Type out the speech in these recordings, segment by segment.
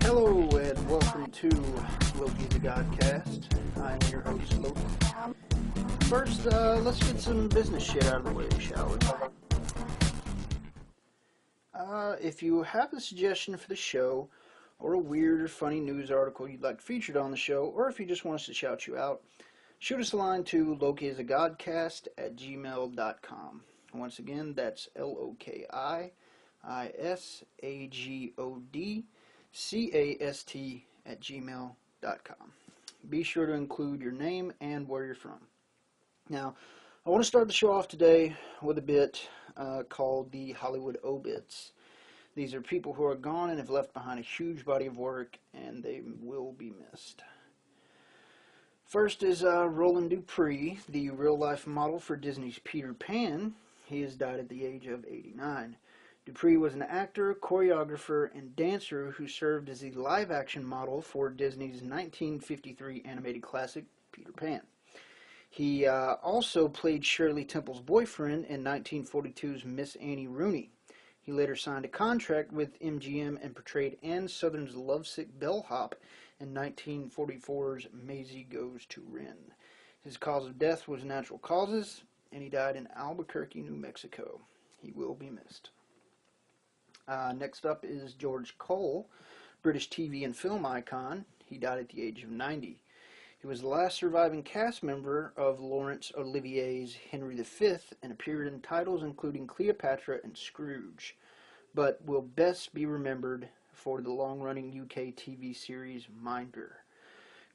Hello and welcome to Loki the Godcast. I'm your host, Loki. First, let's get some business shit out of the way, shall we? If you have a suggestion for the show, or a weird or funny news article you'd like featured on the show, or if you just want us to shout you out, shoot us a line to lokiisagodcast@gmail.com. Once again, that's LokiIsagodcast@gmail.com. Be sure to include your name and where you're from. Now, I want to start the show off today with a bit called the Hollywood Obits. These are people who are gone and have left behind a huge body of work, and they will be missed. First is Roland Dupree, the real-life model for Disney's Peter Pan. He has died at the age of 89. Dupree was an actor, choreographer, and dancer who served as the live-action model for Disney's 1953 animated classic, Peter Pan. He also played Shirley Temple's boyfriend in 1942's Miss Annie Rooney. He later signed a contract with MGM and portrayed Anne Southern's lovesick bellhop in 1944's Maisie Goes to Wren. His cause of death was natural causes, and he died in Albuquerque, New Mexico. He will be missed. Next up is George Cole, British TV and film icon. He died at the age of 90. He was the last surviving cast member of Laurence Olivier's Henry V and appeared in titles including Cleopatra and Scrooge, but will best be remembered for the long-running UK TV series Minder.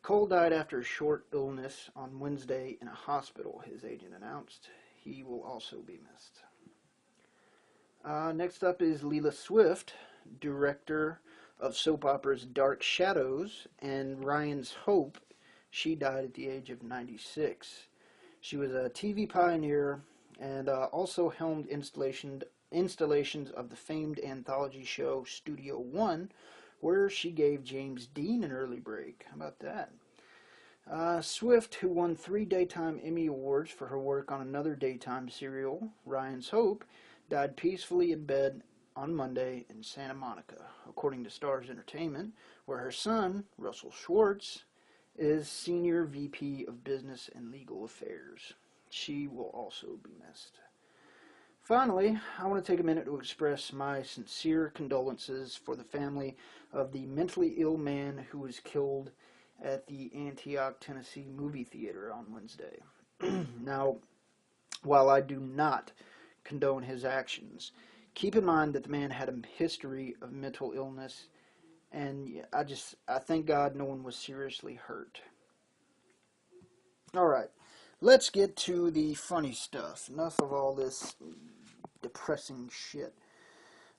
Cole died after a short illness on Wednesday in a hospital, his agent announced. He will also be missed. Next up is Leela Swift, director of soap operas Dark Shadows and Ryan's Hope. She died at the age of 96. She was a TV pioneer and also helmed installations of the famed anthology show Studio One, where she gave James Dean an early break. How about that? Swift, who won 3 Daytime Emmy Awards for her work on another daytime serial, Ryan's Hope, died peacefully in bed on Monday in Santa Monica, according to Starz Entertainment, where her son, Russell Schwartz, is Senior VP of Business and Legal Affairs. She will also be missed. Finally, I want to take a minute to express my sincere condolences for the family of the mentally ill man who was killed at the Antioch, Tennessee movie theater on Wednesday. Now, while I do not condone his actions, keep in mind that the man had a history of mental illness, and I thank God no one was seriously hurt. Alright, let's get to the funny stuff. Enough of all this depressing shit.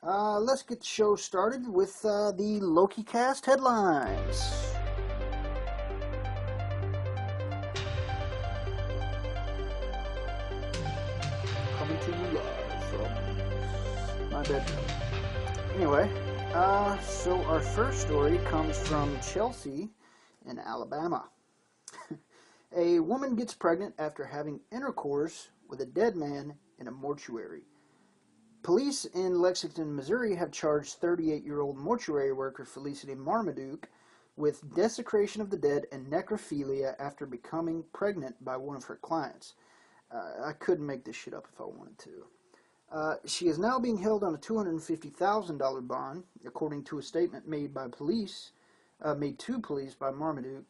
Let's get the show started with the LokiCast headlines. Coming to you live from my bedroom. Anyway, so our first story comes from Chelsea in Alabama. A woman gets pregnant after having intercourse with a dead man in a mortuary. Police in Lexington, Missouri have charged 38-year-old mortuary worker Felicity Marmaduke with desecration of the dead and necrophilia after becoming pregnant by one of her clients. I couldn't make this shit up if I wanted to. She is now being held on a $250,000 bond, according to a statement made to police by Marmaduke.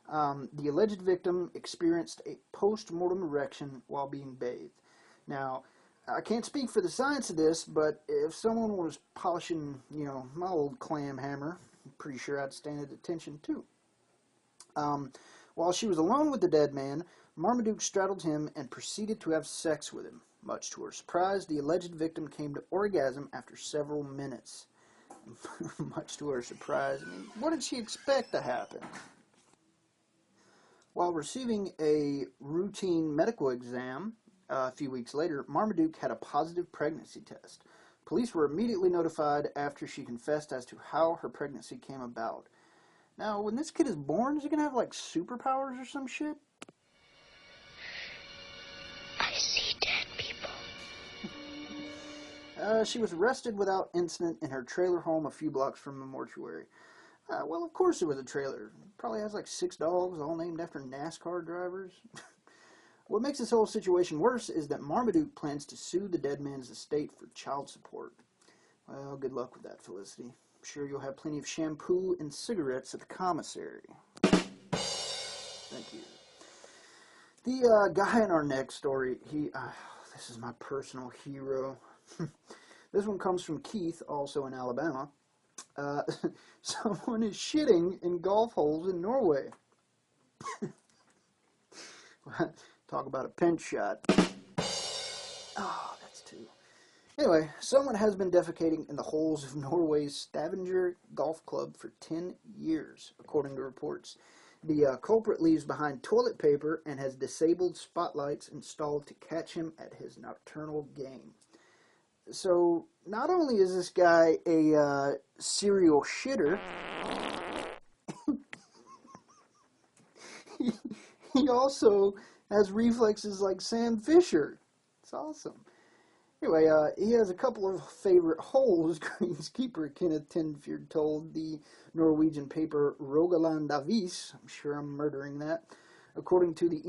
The alleged victim experienced a post-mortem erection while being bathed. Now, I can't speak for the science of this, but if someone was polishing, my old clam hammer, I'm pretty sure I'd stand at attention too. While she was alone with the dead man, Marmaduke straddled him and proceeded to have sex with him. Much to her surprise, the alleged victim came to orgasm after several minutes. Much to her surprise. I mean, what did she expect to happen? While receiving a routine medical exam a few weeks later, Marmaduke had a positive pregnancy test. Police were immediately notified after she confessed as to how her pregnancy came about. Now, when this kid is born, is he going to have, superpowers or some shit? I see dead people. She was arrested without incident in her trailer home a few blocks from the mortuary. Well, of course it was a trailer. Probably has like 6 dogs, all named after NASCAR drivers. What makes this whole situation worse is that Marmaduke plans to sue the dead man's estate for child support. Well, good luck with that, Felicity. I'm sure you'll have plenty of shampoo and cigarettes at the commissary. Thank you. The guy in our next story, this is my personal hero. This one comes from Keith, also in Alabama. Someone is shitting in golf holes in Norway. Talk about a pinch shot. Oh, that's two. Anyway, someone has been defecating in the holes of Norway's Stavanger Golf Club for 10 years, according to reports. The culprit leaves behind toilet paper and has disabled spotlights installed to catch him at his nocturnal game. So, not only is this guy a serial shitter, he also has reflexes like Sam Fisher. It's awesome. Anyway, he has a couple of favorite holes greenskeeper Kenneth Tenfjord told the Norwegian paper Rogaland Avis. I'm sure I'm murdering that. According to the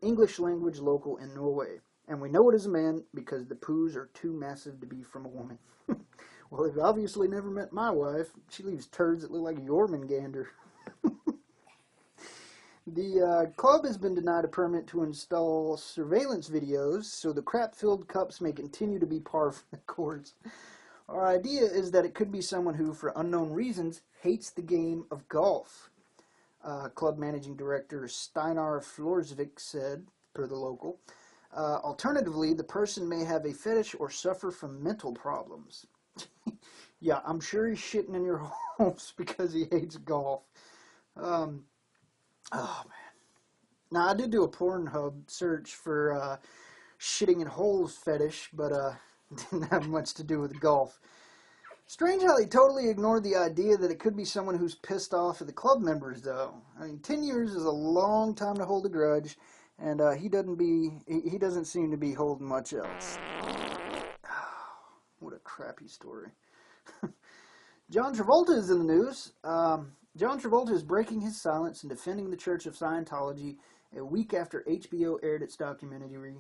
English language local in Norway. And we know it is a man because the poos are too massive to be from a woman. Well, they've obviously never met my wife. She leaves turds that look like Jormungandr. The club has been denied a permit to install surveillance videos, so the crap-filled cups may continue to be par for the course. Our idea is that it could be someone who, for unknown reasons, hates the game of golf. Club managing director Steinar Florsvik said, per the local. Alternatively, the person may have a fetish or suffer from mental problems. Yeah, I'm sure he's shitting in your holes because he hates golf. Oh, man. Now, I did do a Pornhub search for shitting in holes fetish, but didn't have much to do with golf. Strange how they totally ignored the idea that it could be someone who's pissed off at the club members, though. I mean, 10 years is a long time to hold a grudge, and he doesn't seem to be holding much else. What a crappy story. John Travolta is in the news. John Travolta is breaking his silence and defending the Church of Scientology a week after HBO aired its documentary,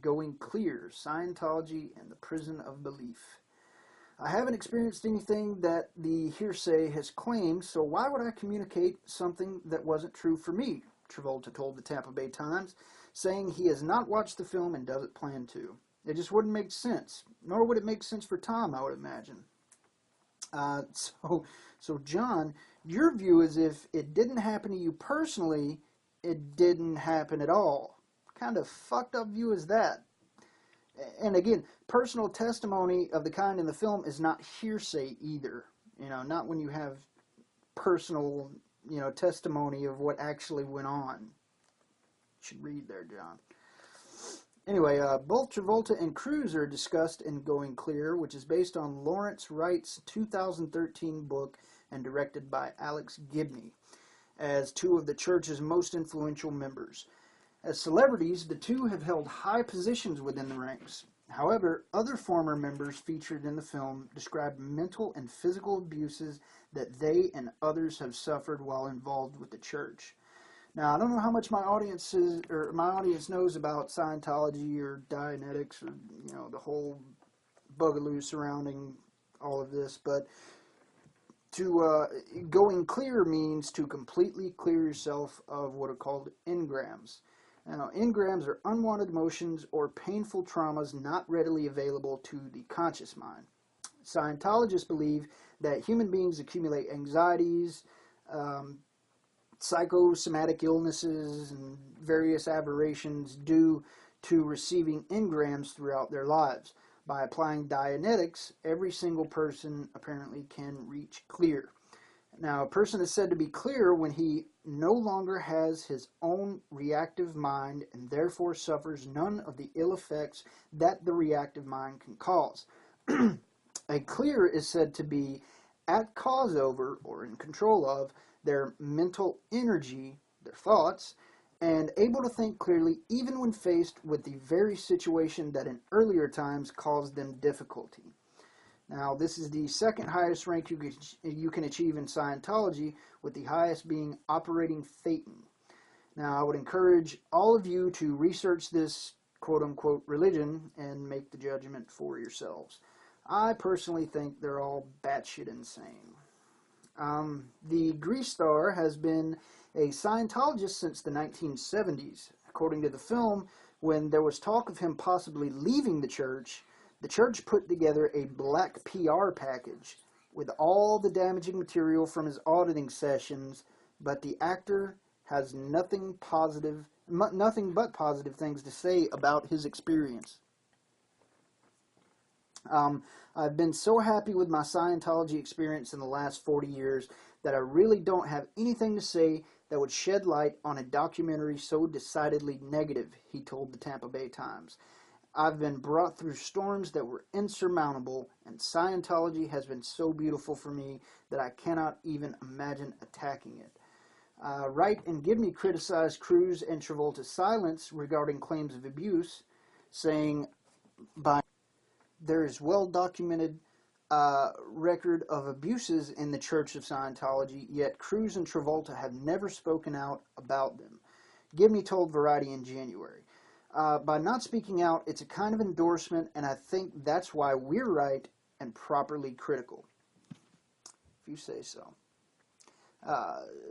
Going Clear, Scientology and the Prison of Belief. I haven't experienced anything that the hearsay has claimed, so why would I communicate something that wasn't true for me? Travolta told the Tampa Bay Times, saying he has not watched the film and doesn't plan to. It just wouldn't make sense, nor would it make sense for Tom, I would imagine. So John, your view is if it didn't happen to you personally, it didn't happen at all. What kind of fucked up view is that? And again, personal testimony of the kind in the film is not hearsay either. You know, not when you have personal, testimony of what actually went on. You should read there, John. Anyway, both Travolta and Cruise are discussed in Going Clear, which is based on Lawrence Wright's 2013 book and directed by Alex Gibney, as two of the church's most influential members. As celebrities, the two have held high positions within the ranks. However, other former members featured in the film described mental and physical abuses that they and others have suffered while involved with the church. Now, I don't know how much my audience knows about Scientology or Dianetics or, the whole bugaloo surrounding all of this, but going clear means to completely clear yourself of what are called engrams. Now, engrams are unwanted emotions or painful traumas not readily available to the conscious mind. Scientologists believe that human beings accumulate anxieties, psychosomatic illnesses, and various aberrations due to receiving engrams throughout their lives. By applying Dianetics, every single person apparently can reach clear. Now, a person is said to be clear when he no longer has his own reactive mind and therefore suffers none of the ill effects that the reactive mind can cause. A clear is said to be at cause over, or in control of, their mental energy, their thoughts, and able to think clearly even when faced with the very situation that in earlier times caused them difficulty. Now, this is the second highest rank you can achieve in Scientology, with the highest being operating Thetan. Now, I would encourage all of you to research this quote-unquote religion and make the judgment for yourselves. I personally think they're all batshit insane. The Grease star has been a Scientologist since the 1970s. According to the film, when there was talk of him possibly leaving the church put together a black PR package with all the damaging material from his auditing sessions, but the actor has nothing but positive things to say about his experience. I've been so happy with my Scientology experience in the last 40 years that I really don't have anything to say that would shed light on a documentary so decidedly negative, he told the Tampa Bay Times. I've been brought through storms that were insurmountable, and Scientology has been so beautiful for me that I cannot even imagine attacking it. Write and Gibney criticized Cruz and Travolta's silence regarding claims of abuse, saying, there is well-documented record of abuses in the Church of Scientology, yet Cruz and Travolta have never spoken out about them. Gibney told Variety in January. By not speaking out, it's a kind of endorsement, and I think that's why we're right and properly critical. If you say so.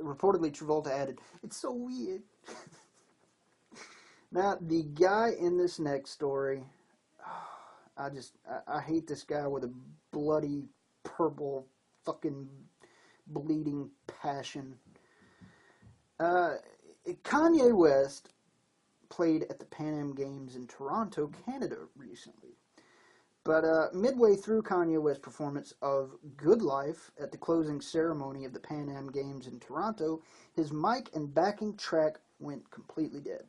Reportedly, Travolta added, "It's so weird." Now, the guy in this next story, I hate this guy with a bloody, purple, fucking bleeding passion. Kanye West played at the Pan Am Games in Toronto, Canada recently. But midway through Kanye West's performance of Good Life at the closing ceremony of the Pan Am Games in Toronto, his mic and backing track went completely dead.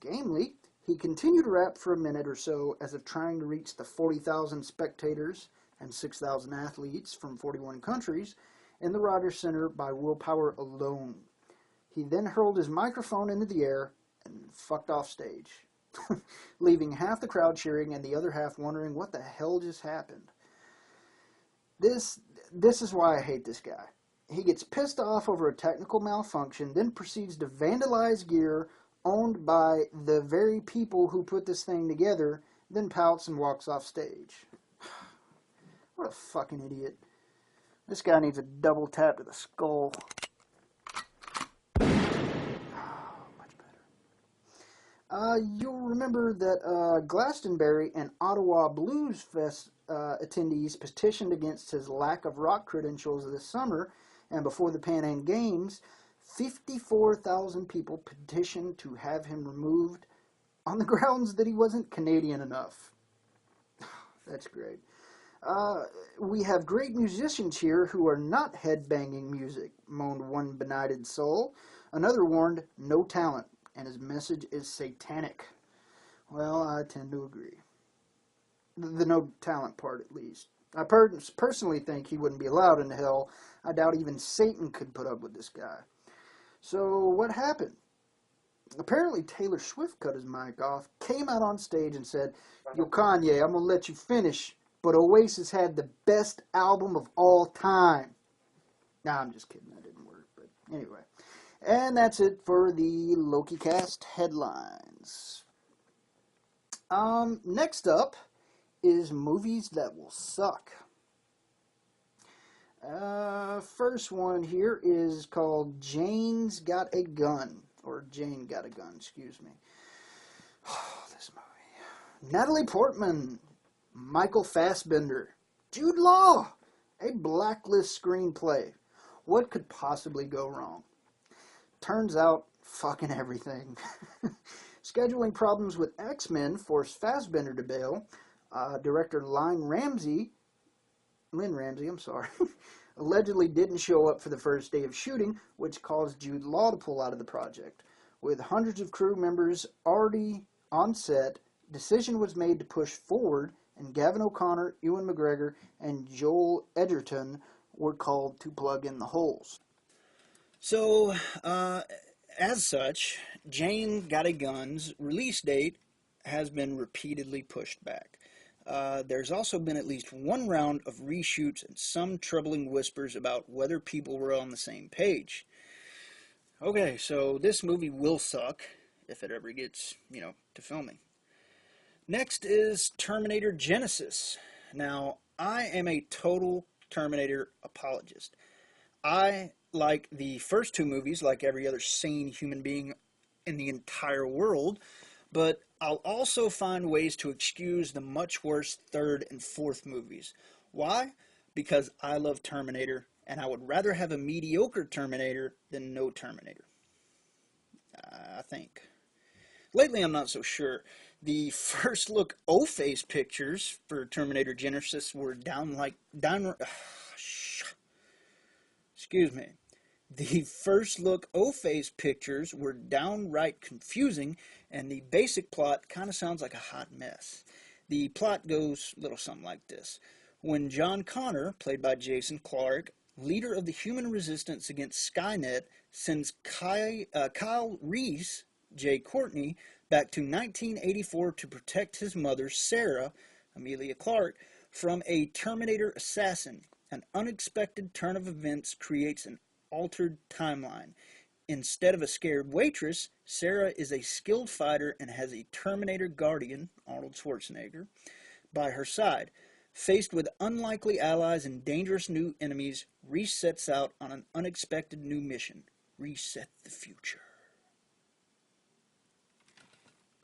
Gamely, he continued to rap for a minute or so as if trying to reach the 40,000 spectators and 6,000 athletes from 41 countries in the Rogers Center by willpower alone. He then hurled his microphone into the air and fucked off stage, leaving half the crowd cheering and the other half wondering what the hell just happened. This is why I hate this guy. He gets pissed off over a technical malfunction, then proceeds to vandalize gear owned by the very people who put this thing together, then pouts and walks off stage. What a fucking idiot. This guy needs a double tap to the skull. You'll remember that Glastonbury and Ottawa Blues Fest attendees petitioned against his lack of rock credentials this summer, and before the Pan Am Games, 54,000 people petitioned to have him removed on the grounds that he wasn't Canadian enough. That's great. We have great musicians here who are not headbanging music, moaned one benighted soul. Another warned, no talent, and his message is satanic. Well, I tend to agree. The no talent part, at least. I personally think he wouldn't be allowed into hell. I doubt even Satan could put up with this guy. So, what happened? Apparently, Taylor Swift cut his mic off, came out on stage and said, "Yo, Kanye, I'm going to let you finish, but Oasis had the best album of all time." Nah, I'm just kidding. That didn't work. But anyway. And that's it for the LokiCast headlines. Next up is movies that will suck. First one here is called Jane's Got a Gun. Or Jane Got a Gun, excuse me. Oh, this movie. Natalie Portman, Michael Fassbender, Jude Law, a blacklist screenplay. What could possibly go wrong? Turns out, fucking everything. Scheduling problems with X-Men forced Fassbender to bail. Director Lynn Ramsey, allegedly didn't show up for the first day of shooting, which caused Jude Law to pull out of the project. With hundreds of crew members already on set, decision was made to push forward, and Gavin O'Connor, Ewan McGregor, and Joel Edgerton were called to plug in the holes. So, As such, Jane Got a Gun's release date has been repeatedly pushed back. There's also been at least one round of reshoots and some troubling whispers about whether people were on the same page. Okay, so this movie will suck if it ever gets, to filming. Next is Terminator Genesis. Now, I am a total Terminator apologist. I like the first two movies like every other sane human being in the entire world, but I'll also find ways to excuse the much worse third and fourth movies. Why? Because I love Terminator, and I would rather have a mediocre Terminator than no Terminator. I think. Lately, I'm not so sure. The first look O-face pictures for Terminator Genesis were excuse me. The first look O-face pictures were downright confusing, and the basic plot kind of sounds like a hot mess. The plot goes a little something like this. When John Connor, played by Jason Clarke, leader of the human resistance against Skynet, sends Kyle Reese, Jay Courtney, back to 1984 to protect his mother, Sarah, Amelia Clarke, from a Terminator assassin. An unexpected turn of events creates an altered timeline. Instead of a scared waitress, Sarah is a skilled fighter and has a Terminator guardian, Arnold Schwarzenegger, by her side. Faced with unlikely allies and dangerous new enemies, Reese sets out on an unexpected new mission. Reset the future.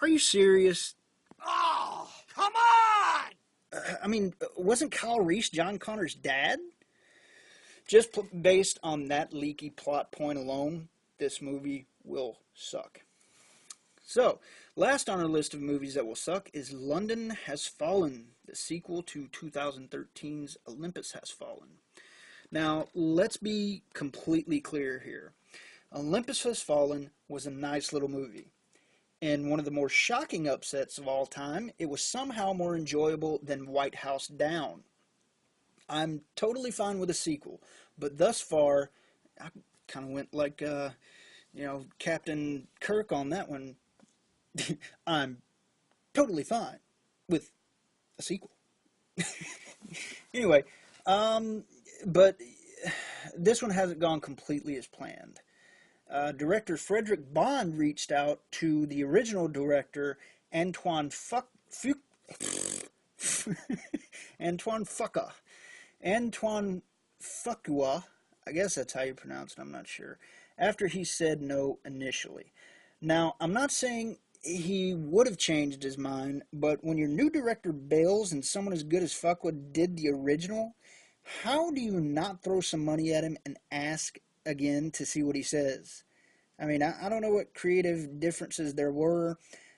Are you serious? Oh, come on! I mean, wasn't Kyle Reese John Connor's dad? Just based on that leaky plot point alone, this movie will suck. So, last on our list of movies that will suck is London Has Fallen, the sequel to 2013's Olympus Has Fallen. Now, let's be completely clear here. Olympus Has Fallen was a nice little movie. In one of the more shocking upsets of all time, it was somehow more enjoyable than White House Down. I'm totally fine with a sequel, but thus far, I kind of went like, Captain Kirk on that one. I'm totally fine with a sequel. Anyway, but this one hasn't gone completely as planned. Director Frederick Bond reached out to the original director, Antoine Fuqua, I guess that's how you pronounce it, I'm not sure, after he said no initially. Now, I'm not saying he would have changed his mind, but when your new director bails and someone as good as Fuqua did the original, how do you not throw some money at him and ask again to see what he says? I mean, I don't know what creative differences there were.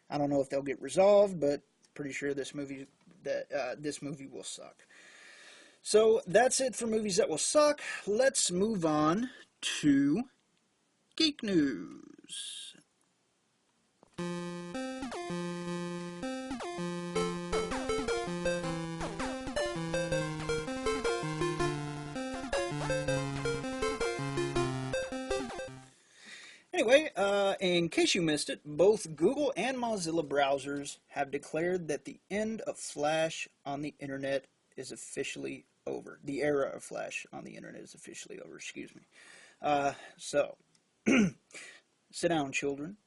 I don't know if they'll get resolved, but pretty sure this movie will suck. So that's it for movies that will suck. Let's move on to Geek News. Anyway, in case you missed it, both Google and Mozilla browsers have declared that the end of Flash on the internet is officially over. The era of Flash on the internet is officially over, excuse me. So, sit down, children,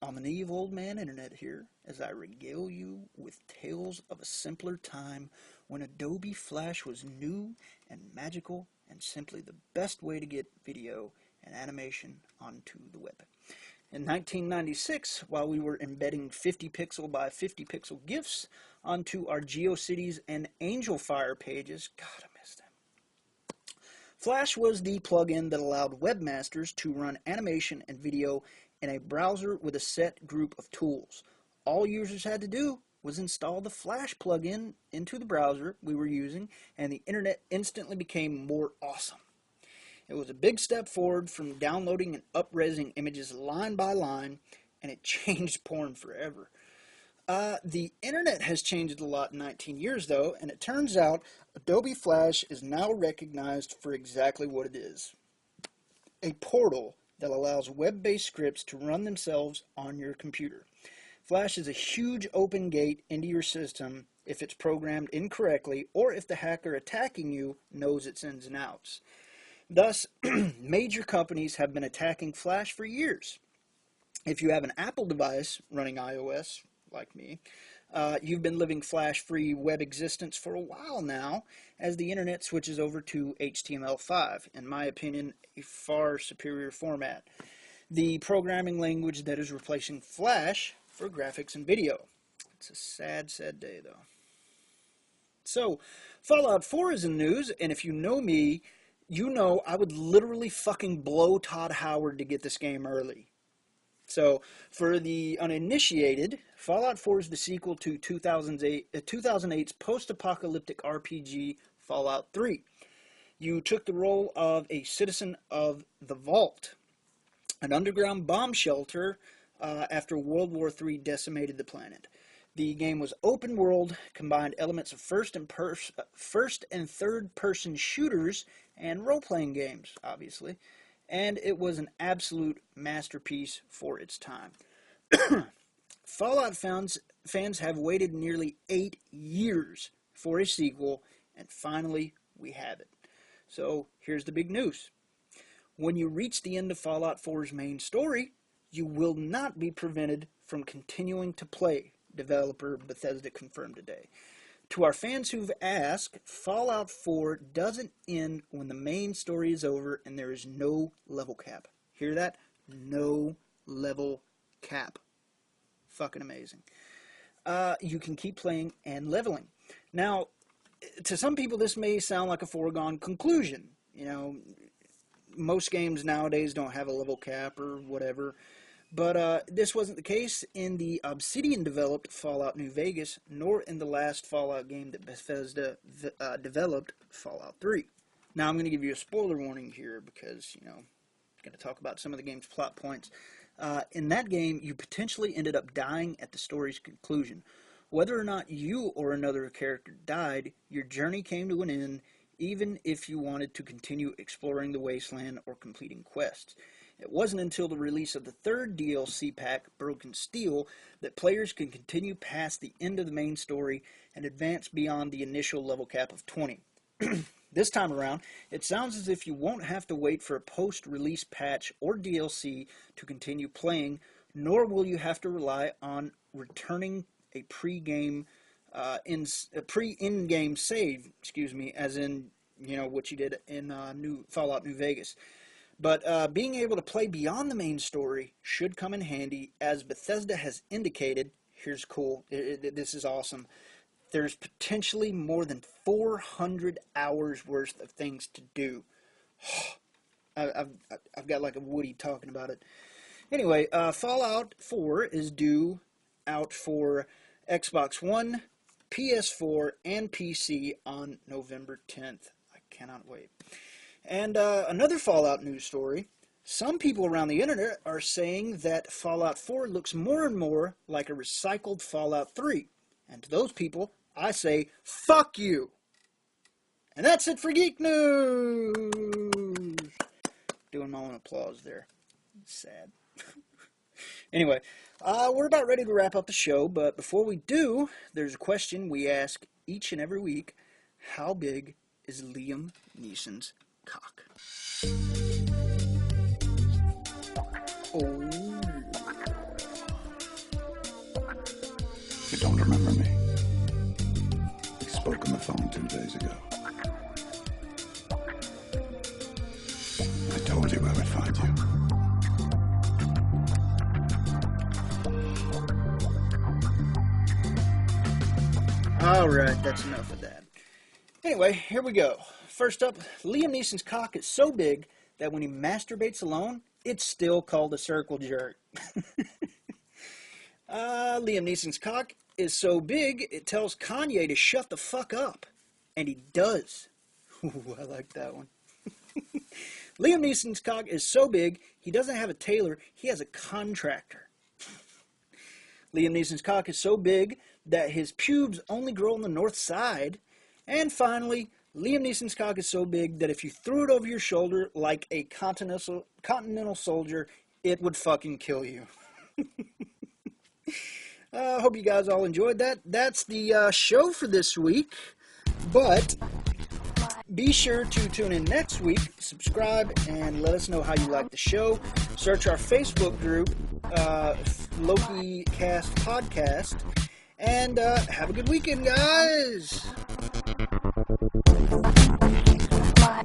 on the knee of old man internet here, as I regale you with tales of a simpler time when Adobe Flash was new and magical and simply the best way to get video and animation onto the web. In 1996, while we were embedding 50 pixel by 50 pixel GIFs onto our GeoCities and AngelFire pages, God, I miss them. Flash was the plugin that allowed webmasters to run animation and video in a browser with a set group of tools. All users had to do was install the Flash plugin into the browser we were using, and the internet instantly became more awesome. It was a big step forward from downloading and up-resing images line by line, and it changed porn forever. The internet has changed a lot in 19 years, though, and it turns out Adobe Flash is now recognized for exactly what it is: a portal that allows web-based scripts to run themselves on your computer. Flash is a huge open gate into your system if it's programmed incorrectly or if the hacker attacking you knows its ins and outs. Thus, major companies have been attacking Flash for years. If you have an Apple device running iOS, like me, you've been living Flash-free web existence for a while now as the internet switches over to HTML5, in my opinion, a far superior format. The programming language that is replacing Flash for graphics and video. It's a sad, sad day, though. So, Fallout 4 is in the news, and if you know me, you know I would literally fucking blow Todd Howard to get this game early. So, for the uninitiated, Fallout 4 is the sequel to 2008's post-apocalyptic RPG Fallout 3. You took the role of a citizen of the Vault, an underground bomb shelter after World War III decimated the planet. The game was open world, combined elements of first and third person shooters and role-playing games, obviously, and it was an absolute masterpiece for its time. Fallout fans have waited nearly 8 years for a sequel, and finally we have it. So here's the big news. When you reach the end of Fallout 4's main story, you will not be prevented from continuing to play, developer Bethesda confirmed today. To our fans who've asked, Fallout 4 doesn't end when the main story is over and there is no level cap. Hear that? No level cap. Fucking amazing. You can keep playing and leveling. Now, to some people this may sound like a foregone conclusion. You know, most games nowadays don't have a level cap or whatever. But this wasn't the case in the Obsidian-developed Fallout New Vegas, nor in the last Fallout game that Bethesda developed, Fallout 3. Now, I'm going to give you a spoiler warning here because, you know, I'm going to talk about some of the game's plot points. In that game, you potentially ended up dying at the story's conclusion. Whether or not you or another character died, your journey came to an end, even if you wanted to continue exploring the wasteland or completing quests. It wasn't until the release of the third DLC pack, Broken Steel, that players can continue past the end of the main story and advance beyond the initial level cap of 20. This time around, it sounds as if you won't have to wait for a post-release patch or DLC to continue playing, nor will you have to rely on returning a pre-in-game save, as in, you know, what you did in Fallout New Vegas. But being able to play beyond the main story should come in handy, as Bethesda has indicated. Here's cool. This is awesome. There's potentially more than 400 hours worth of things to do. I've got like a Woody talking about it. Anyway, Fallout 4 is due out for Xbox One, PS4, and PC on November 10th. I cannot wait. And another Fallout news story. Some people around the internet are saying that Fallout 4 looks more and more like a recycled Fallout 3. And to those people, I say, fuck you. And that's it for Geek News. Doing my own applause there. Sad. Anyway, we're about ready to wrap up the show, but before we do, there's a question we ask each and every week. How big is Liam Neeson's cock? Oh. You don't remember me. We spoke on the phone 2 days ago. I told you I would find you. Alright, that's enough of that. Anyway, here we go. First up, Liam Neeson's cock is so big that when he masturbates alone, it's still called a circle jerk. Liam Neeson's cock is so big, it tells Kanye to shut the fuck up. And he does. Ooh, I like that one. Liam Neeson's cock is so big, he doesn't have a tailor, he has a contractor. Liam Neeson's cock is so big that his pubes only grow on the north side. And finally, Liam Neeson's cock is so big that if you threw it over your shoulder like a continental soldier, it would fucking kill you. I hope you guys all enjoyed that. That's the show for this week. But be sure to tune in next week, subscribe, and let us know how you like the show. Search our Facebook group, LokiCast Podcast, and have a good weekend, guys. Bye.